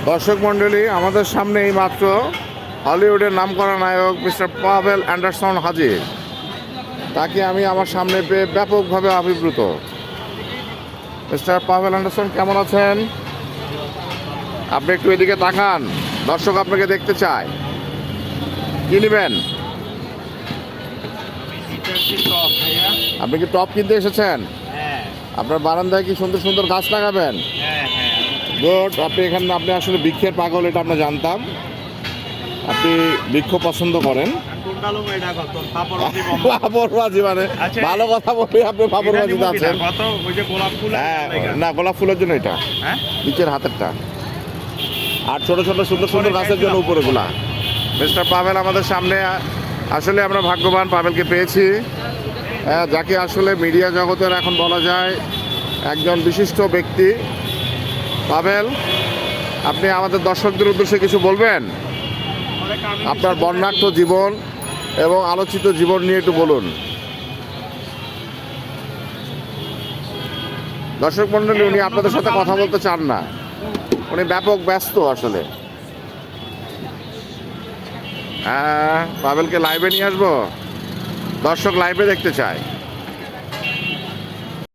দর্শক মণ্ডলী, আমাদের সামনে এই মাত্র হলিউডের নামকরা নায়ক মিস্টার পাভেল অ্যান্ডারসন হাজির। তাকে আমি আমার সামনে পেয়ে ব্যাপকভাবে আবির্ভূত। মিস্টার পাভেল অ্যান্ডারসন, কেমন আছেন? আপনি একটু এদিকে তাকান, দর্শক আপনাকে দেখতে চায়। কি নেবেন? আপনি কি টপ কিনতে এসেছেন? আপনার বারান্দায় কি সুন্দর সুন্দর গাছ লাগাবেন? গুড। আপনি আসলে বৃক্ষের পাগল, এটা আমরা জানতাম। আপনি বৃক্ষ পছন্দ করেন। পাপড়বাজি মানে ভালো কথা বলে আপনি পাপড়বাজিতে আছেন। হ্যাঁ, না, গোলাপ ফুলের জন্য এটা, নিচের হাতেরটা, আর ছোট ছোট সুন্দর সুন্দর গাছের জন্য উপরেগুলা। মিস্টার পাভেল আমাদের সামনে। আসলে আমরা ভাগ্যবান পাভেলকে পেয়েছি, যাকে আসলে মিডিয়া জগতের এখন বলা যায় একজন বিশিষ্ট ব্যক্তি। পাভেল, আপনি আমাদের দর্শকদের উদ্দেশ্যে কিছু বলবেন? আপনার বর্ণাঢ্য জীবন এবং আলোচিত জীবন নিয়ে একটু বলুন। দর্শক মণ্ডলী, উনি আপনাদের সাথে কথা বলতে চান না, উনি ব্যাপক ব্যস্ত আসলে। পাভেলকে লাইভে নিয়ে আসবো, দর্শক লাইভে দেখতে চায়।